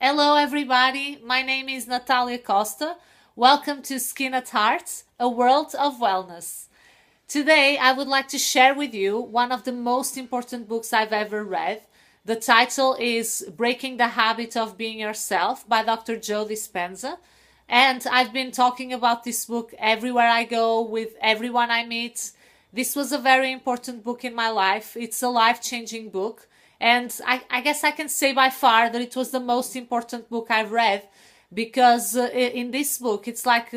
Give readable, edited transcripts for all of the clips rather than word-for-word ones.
Hello everybody, my name is Natalia Costa. Welcome to Skin at Heart, a world of wellness. Today I would like to share with you one of the most important books I've ever read. The title is Breaking the Habit of Being Yourself by Dr. JoeDispenza. And I've been talking about this book everywhere I go, with everyone I meet. This was a very important book in my life. It's a life-changing book. And I guess I can say by far that it was the most important book I've read because in this book it's like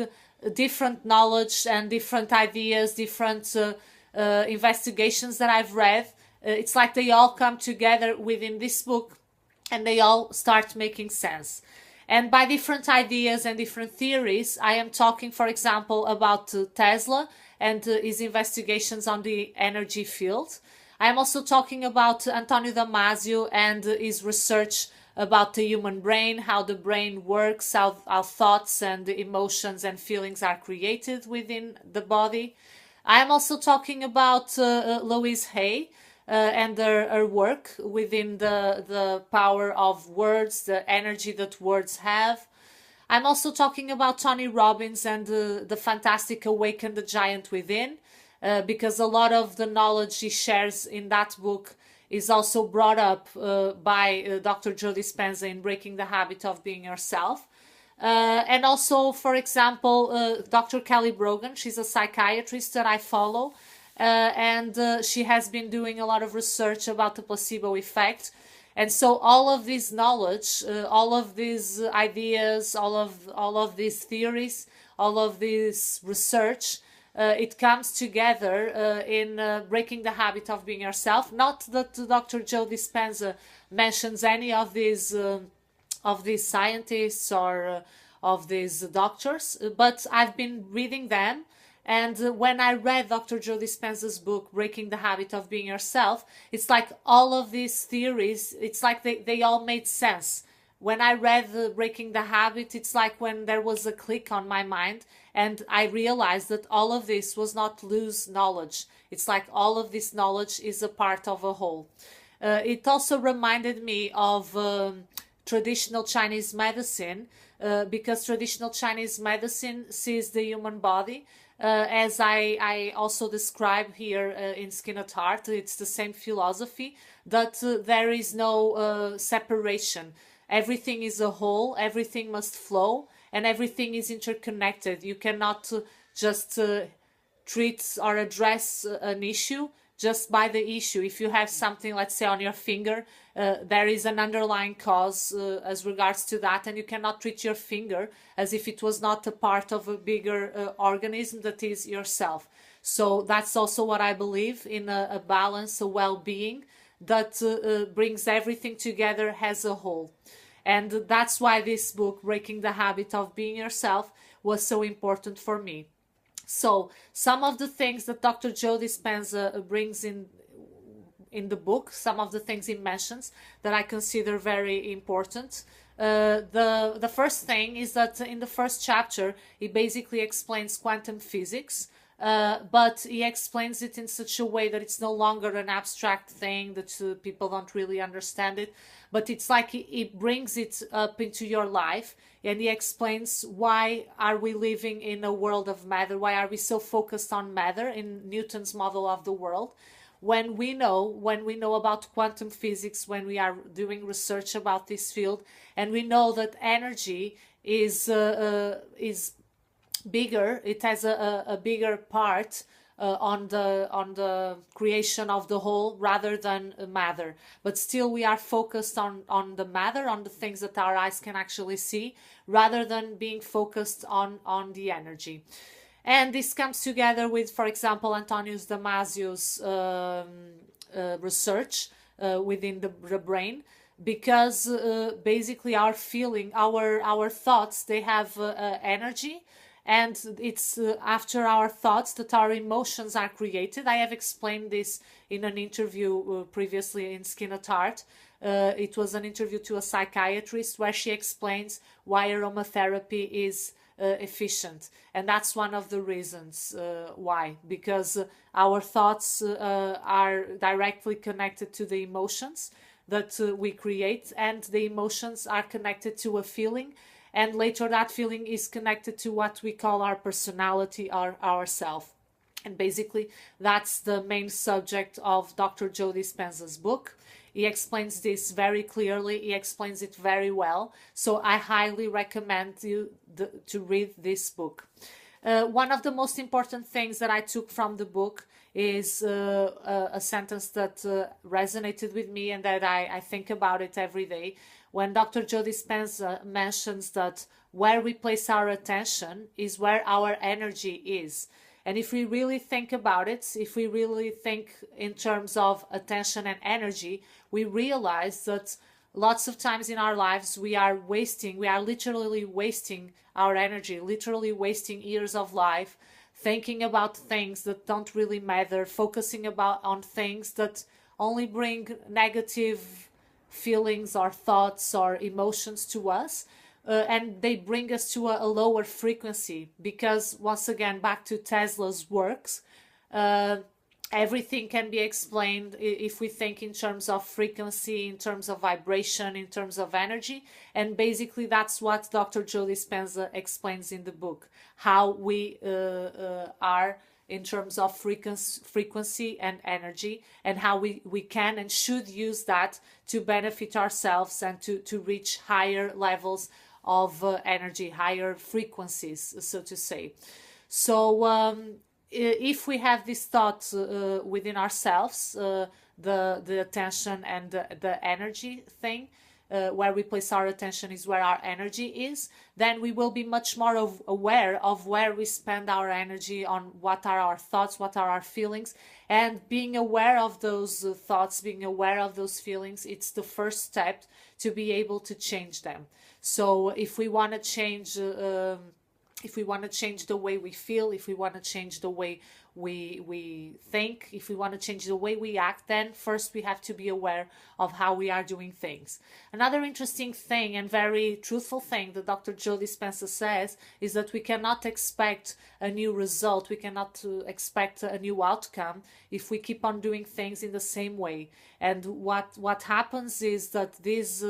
different knowledge and different ideas, different investigations that I've read. It's like they all come together within this book and they all start making sense. And by different ideas and different theories, I am talking, for example, about Tesla and his investigations on the energy field. I'm also talking about António Damásio and his research about the human brain, how the brain works, how our thoughts and emotions and feelings are created within the body. I'm also talking about Louise Hay and her work within the power of words, the energy that words have. I'm also talking about Tony Robbins and the fantastic Awaken the Giant Within. Because a lot of the knowledge he shares in that book is also brought up by Dr. JoeDispenza in Breaking the Habit of Being Yourself. And also, for example, Dr. Callie Brogan, she's a psychiatrist that I follow, and she has been doing a lot of research about the placebo effect. And so all of this knowledge, all of these ideas, all of these theories, all of this research, it comes together in Breaking the Habit of Being Yourself. Not that Dr. JoeDispenza mentions any of these scientists or of these doctors, but I've been reading them. And when I read Dr. JoeDispenza's book, Breaking the Habit of Being Yourself, it's like all of these theories, it's like they all made sense. When I read Breaking the Habit, it's like when there was a click on my mind and I realized that all of this was not loose knowledge. It's like all of this knowledge is a part of a whole. It also reminded me of traditional Chinese medicine because traditional Chinese medicine sees the human body as I also describe here in Skin at Heart. It's the same philosophy that there is no separation. Everything is a whole, everything must flow, and everything is interconnected. You cannot just treat or address an issue just by the issue. If you have something, let's say, on your finger, there is an underlying cause as regards to that, and you cannot treat your finger as if it was not a part of a bigger organism that is yourself. So that's also what I believe in, a balance, a well-being that brings everything together as a whole. And that's why this book, Breaking the Habit of Being Yourself, was so important for me. So some of the things that Dr. JoeDispenza brings in the book, some of the things he mentions that I consider very important. The first thing is that in the first chapter, he basically explains quantum physics. But he explains it in such a way that it's no longer an abstract thing that people don't really understand it, but it's like he brings it up into your life, and he explains why are we living in a world of matter, why are we so focused on matter in Newton's model of the world, when we know about quantum physics, when we are doing research about this field, and we know that energy is bigger, it has a bigger part on the creation of the whole rather than matter, but still we are focused on the matter, on the things that our eyes can actually see, rather than being focused on the energy. And this comes together with, for example, António Damasio's research within the brain, because basically our feeling, our thoughts, they have energy. And it's after our thoughts that our emotions are created. I have explained this in an interview previously in Skin at Heart. It was an interview to a psychiatrist where she explains why aromatherapy is efficient. And that's one of the reasons why. Because our thoughts are directly connected to the emotions that we create, and the emotions are connected to a feeling, and later that feeling is connected to what we call our personality or ourself. And basically, that's the main subject of Dr. Joe Dispenza's book. He explains this very clearly. He explains it very well. So I highly recommend you to read this book. One of the most important things that I took from the book is a sentence that resonated with me and that I think about it every day. When Dr. Joe Dispenza mentions that where we place our attention is where our energy is. And if we really think about it, if we really think in terms of attention and energy, we realize that lots of times in our lives we are literally wasting our energy, literally wasting years of life, thinking about things that don't really matter, focusing on things that only bring negative feelings or thoughts or emotions to us. And they bring us to a lower frequency, because once again, back to Tesla's works, everything can be explained if we think in terms of frequency, in terms of vibration, in terms of energy. And basically that's what Dr. Joe Dispenza explains in the book, how we are in terms of frequency and energy, and how we can and should use that to benefit ourselves and to reach higher levels of energy, higher frequencies, so to say. So if we have this thought within ourselves, the attention and the energy thing, where we place our attention is where our energy is, then we will be much more aware of where we spend our energy, on what are our thoughts, what are our feelings. And being aware of those thoughts, being aware of those feelings, it's the first step to be able to change them. So if we want to change the way we feel, if we want to change the way we think, if we want to change the way we act, then first we have to be aware of how we are doing things. Another interesting thing and very truthful thing that Dr. Joe Dispenza says is that we cannot expect a new result, we cannot expect a new outcome if we keep on doing things in the same way. And what happens is that these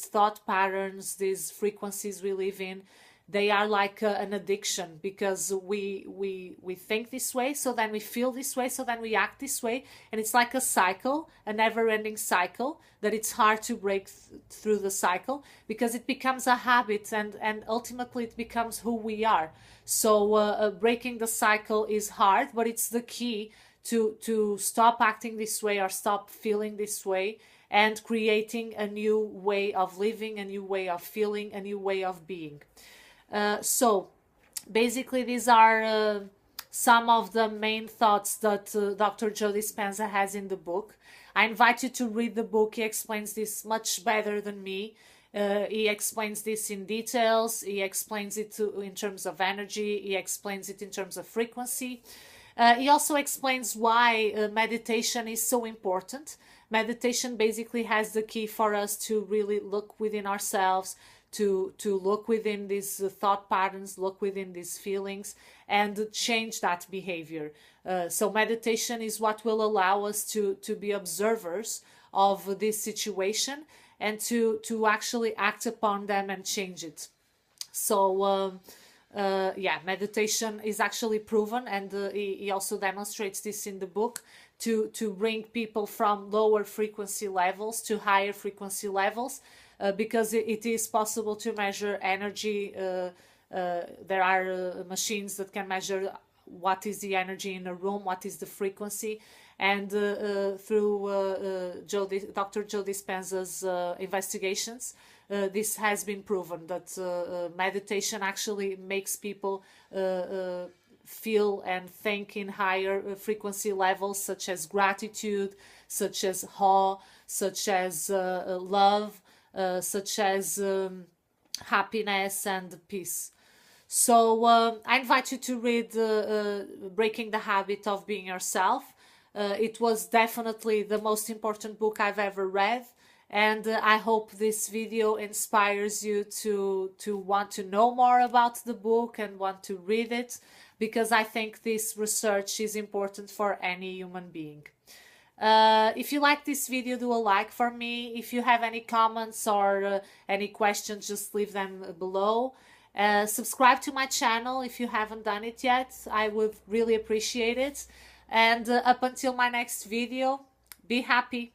thought patterns, these frequencies we live in, they are like an addiction, because we think this way, so then we feel this way, so then we act this way, and it's like a cycle, a never-ending cycle, that it's hard to break through the cycle, because it becomes a habit, and ultimately it becomes who we are. So breaking the cycle is hard, but it's the key to stop acting this way or stop feeling this way, and creating a new way of living, a new way of feeling, a new way of being. So basically these are some of the main thoughts that Dr. Joe Dispenza has in the book. I invite you to read the book. He explains this much better than me. He explains this in details. He explains it in terms of energy. He explains it in terms of frequency. He also explains why meditation is so important. Meditation basically has the key for us to really look within ourselves, to look within these thought patterns, look within these feelings, and change that behavior. So meditation is what will allow us to be observers of this situation, and to actually act upon them and change it. So yeah, meditation is actually proven, and he also demonstrates this in the book, to bring people from lower frequency levels to higher frequency levels, because it is possible to measure energy. There are machines that can measure what is the energy in a room, what is the frequency, and through Dr. Joe Dispenza's investigations, this has been proven that meditation actually makes people feel and think in higher frequency levels, such as gratitude, such as awe, such as love, such as happiness and peace. So I invite you to read Breaking the Habit of Being Yourself. It was definitely the most important book I've ever read, and I hope this video inspires you to want to know more about the book and want to read it, because I think this research is important for any human being. If you like this video, do a like for me. If you have any comments or any questions, just leave them below. Subscribe to my channel if you haven't done it yet. I would really appreciate it. And up until my next video, be happy.